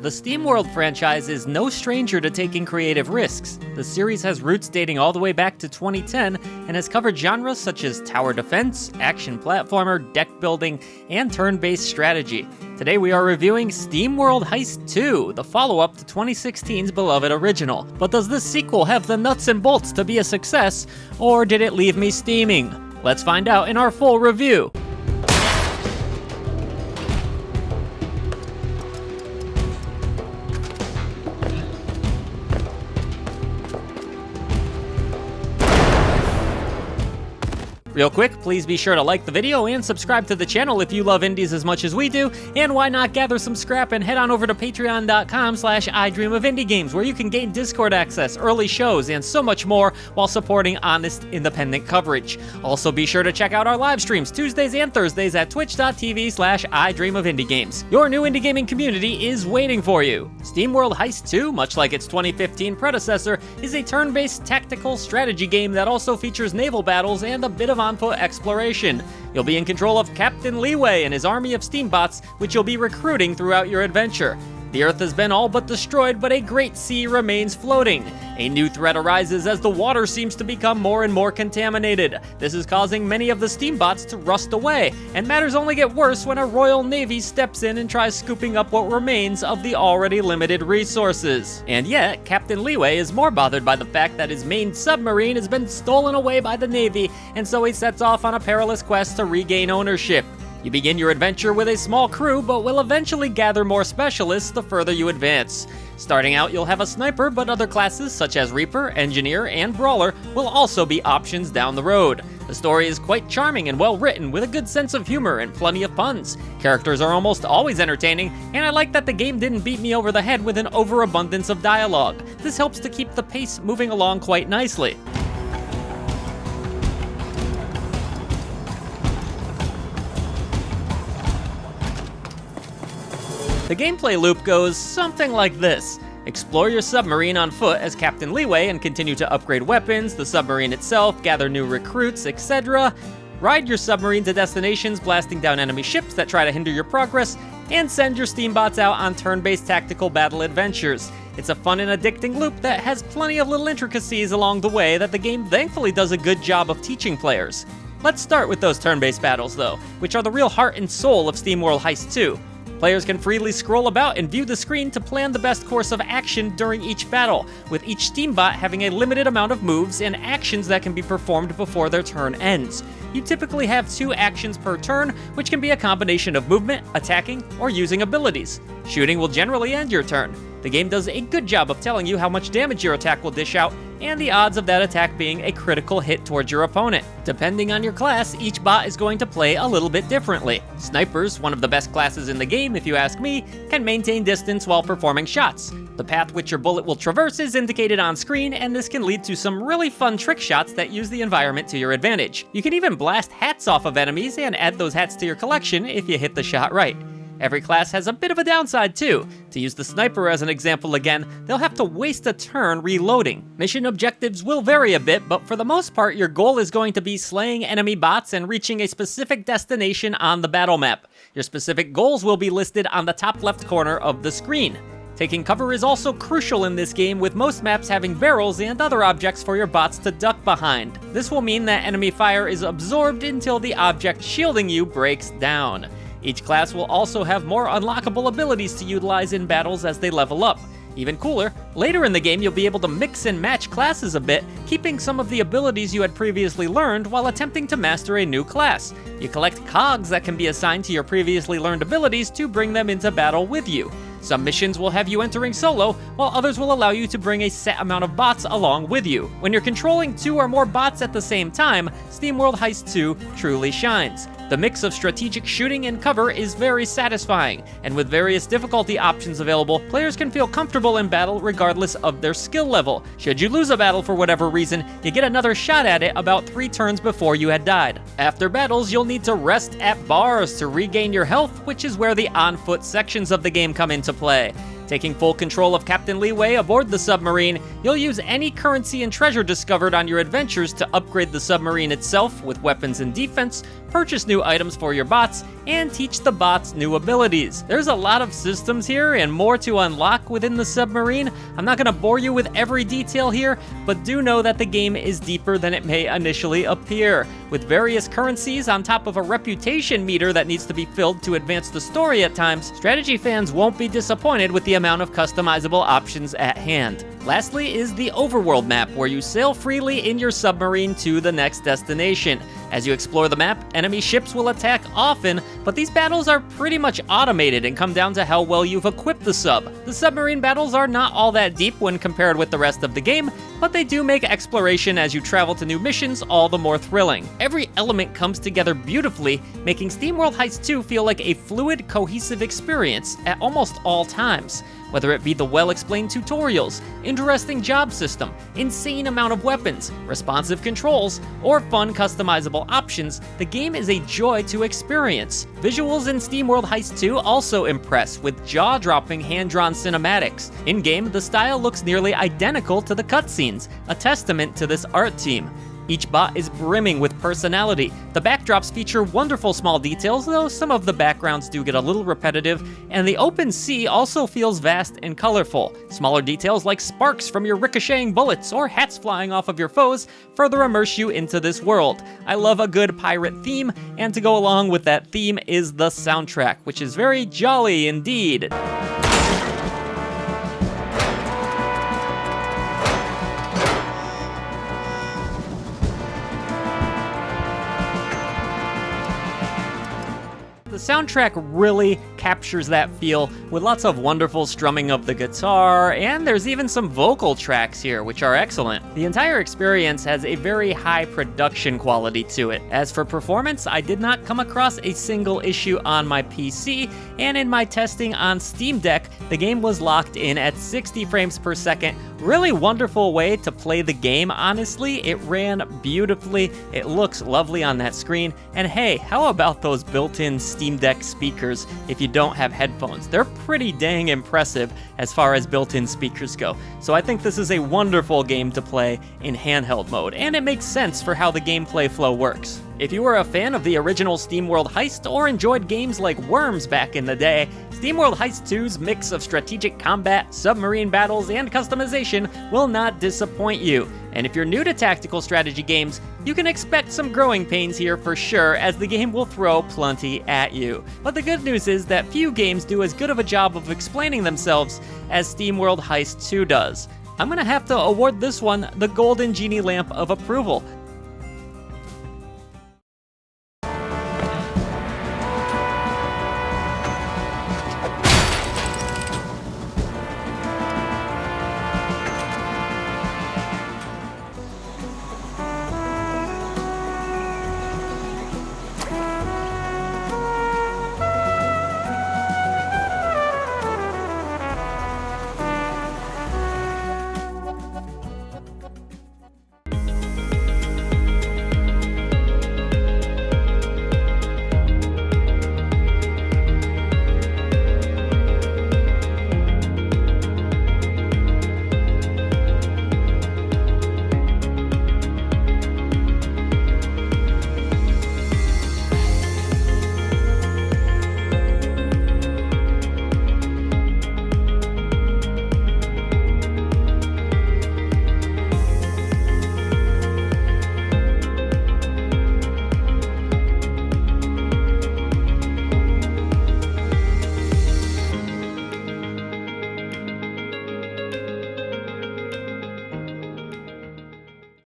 The SteamWorld franchise is no stranger to taking creative risks. The series has roots dating all the way back to 2010 and has covered genres such as tower defense, action platformer, deck building, and turn-based strategy. Today we are reviewing SteamWorld Heist II, the follow-up to 2016's beloved original. But does this sequel have the nuts and bolts to be a success, or did it leave me steaming? Let's find out in our full review. Real quick, please be sure to like the video and subscribe to the channel if you love indies as much as we do, and why not gather some scrap and head on over to patreon.com/idreamofindiegames, where you can gain Discord access, early shows, and so much more while supporting honest, independent coverage. Also be sure to check out our live streams Tuesdays and Thursdays at twitch.tv/idreamofindiegames. Your new indie gaming community is waiting for you. SteamWorld Heist II, much like its 2015 predecessor, is a turn-based tactical strategy game that also features naval battles and a bit of on-foot exploration. You'll be in control of Captain Leeway and his army of steambots, which you'll be recruiting throughout your adventure. The Earth has been all but destroyed, but a great sea remains floating. A new threat arises as the water seems to become more and more contaminated. This is causing many of the steambots to rust away, and matters only get worse when a Royal Navy steps in and tries scooping up what remains of the already limited resources. And yet, Captain Leeway is more bothered by the fact that his main submarine has been stolen away by the Navy, and so he sets off on a perilous quest to regain ownership. You begin your adventure with a small crew, but will eventually gather more specialists the further you advance. Starting out, you'll have a sniper, but other classes such as Reaper, Engineer, and Brawler will also be options down the road. The story is quite charming and well written, with a good sense of humor and plenty of puns. Characters are almost always entertaining, and I like that the game didn't beat me over the head with an overabundance of dialogue. This helps to keep the pace moving along quite nicely. The gameplay loop goes something like this. Explore your submarine on foot as Captain Leeway and continue to upgrade weapons, the submarine itself, gather new recruits, etc. Ride your submarine to destinations, blasting down enemy ships that try to hinder your progress, and send your steambots out on turn-based tactical battle adventures. It's a fun and addicting loop that has plenty of little intricacies along the way that the game thankfully does a good job of teaching players. Let's start with those turn-based battles though, which are the real heart and soul of SteamWorld Heist II. Players can freely scroll about and view the screen to plan the best course of action during each battle, with each steambot having a limited amount of moves and actions that can be performed before their turn ends. You typically have 2 actions per turn, which can be a combination of movement, attacking, or using abilities. Shooting will generally end your turn. The game does a good job of telling you how much damage your attack will dish out, and the odds of that attack being a critical hit towards your opponent. Depending on your class, each bot is going to play a little bit differently. Snipers, one of the best classes in the game if you ask me, can maintain distance while performing shots. The path which your bullet will traverse is indicated on screen, and this can lead to some really fun trick shots that use the environment to your advantage. You can even blast hats off of enemies and add those hats to your collection if you hit the shot right. Every class has a bit of a downside too. To use the sniper as an example again, they'll have to waste a turn reloading. Mission objectives will vary a bit, but for the most part, your goal is going to be slaying enemy bots and reaching a specific destination on the battle map. Your specific goals will be listed on the top left corner of the screen. Taking cover is also crucial in this game, with most maps having barrels and other objects for your bots to duck behind. This will mean that enemy fire is absorbed until the object shielding you breaks down. Each class will also have more unlockable abilities to utilize in battles as they level up. Even cooler, later in the game you'll be able to mix and match classes a bit, keeping some of the abilities you had previously learned while attempting to master a new class. You collect cogs that can be assigned to your previously learned abilities to bring them into battle with you. Some missions will have you entering solo, while others will allow you to bring a set amount of bots along with you. When you're controlling 2 or more bots at the same time, SteamWorld Heist II truly shines. The mix of strategic shooting and cover is very satisfying, and with various difficulty options available, players can feel comfortable in battle regardless of their skill level. Should you lose a battle for whatever reason, you get another shot at it about 3 turns before you had died. After battles, you'll need to rest at bars to regain your health, which is where the on-foot sections of the game come into play. Taking full control of Captain Leeway aboard the submarine, you'll use any currency and treasure discovered on your adventures to upgrade the submarine itself with weapons and defense, purchase new items for your bots, and teach the bots new abilities. There's a lot of systems here and more to unlock within the submarine. I'm not going to bore you with every detail here, but do know that the game is deeper than it may initially appear, with various currencies on top of a reputation meter that needs to be filled to advance the story at times. Strategy fans won't be disappointed with the amount of customizable options at hand. Lastly is the overworld map, where you sail freely in your submarine to the next destination. As you explore the map, enemy ships will attack often, but these battles are pretty much automated and come down to how well you've equipped the sub. The submarine battles are not all that deep when compared with the rest of the game, but they do make exploration as you travel to new missions all the more thrilling. Every element comes together beautifully, making SteamWorld Heist II feel like a fluid, cohesive experience at almost all times. Whether it be the well-explained tutorials, interesting job system, insane amount of weapons, responsive controls, or fun customizable options, the game is a joy to experience. Visuals in SteamWorld Heist 2 also impress, with jaw-dropping hand-drawn cinematics. In-game, the style looks nearly identical to the cutscenes, a testament to this art team. Each bot is brimming with personality. The backdrops feature wonderful small details, though some of the backgrounds do get a little repetitive, and the open sea also feels vast and colorful. Smaller details like sparks from your ricocheting bullets or hats flying off of your foes further immerse you into this world. I love a good pirate theme, and to go along with that theme is the soundtrack, which is very jolly indeed. The soundtrack really captures that feel with lots of wonderful strumming of the guitar, and there's even some vocal tracks here, which are excellent. The entire experience has a very high production quality to it. As for performance, I did not come across a single issue on my PC, and in my testing on Steam Deck, the game was locked in at 60 frames per second. Really wonderful way to play the game, honestly. It ran beautifully, it looks lovely on that screen, and hey, how about those built-in Steam Deck speakers if you don't have headphones? They're pretty dang impressive as far as built-in speakers go. So I think this is a wonderful game to play in handheld mode, and it makes sense for how the gameplay flow works. If you were a fan of the original SteamWorld Heist or enjoyed games like Worms back in the day, SteamWorld Heist 2's mix of strategic combat, submarine battles, and customization will not disappoint you. And if you're new to tactical strategy games, you can expect some growing pains here for sure, as the game will throw plenty at you. But the good news is that few games do as good of a job of explaining themselves as SteamWorld Heist 2 does. I'm gonna have to award this one the Golden Genie Lamp of approval.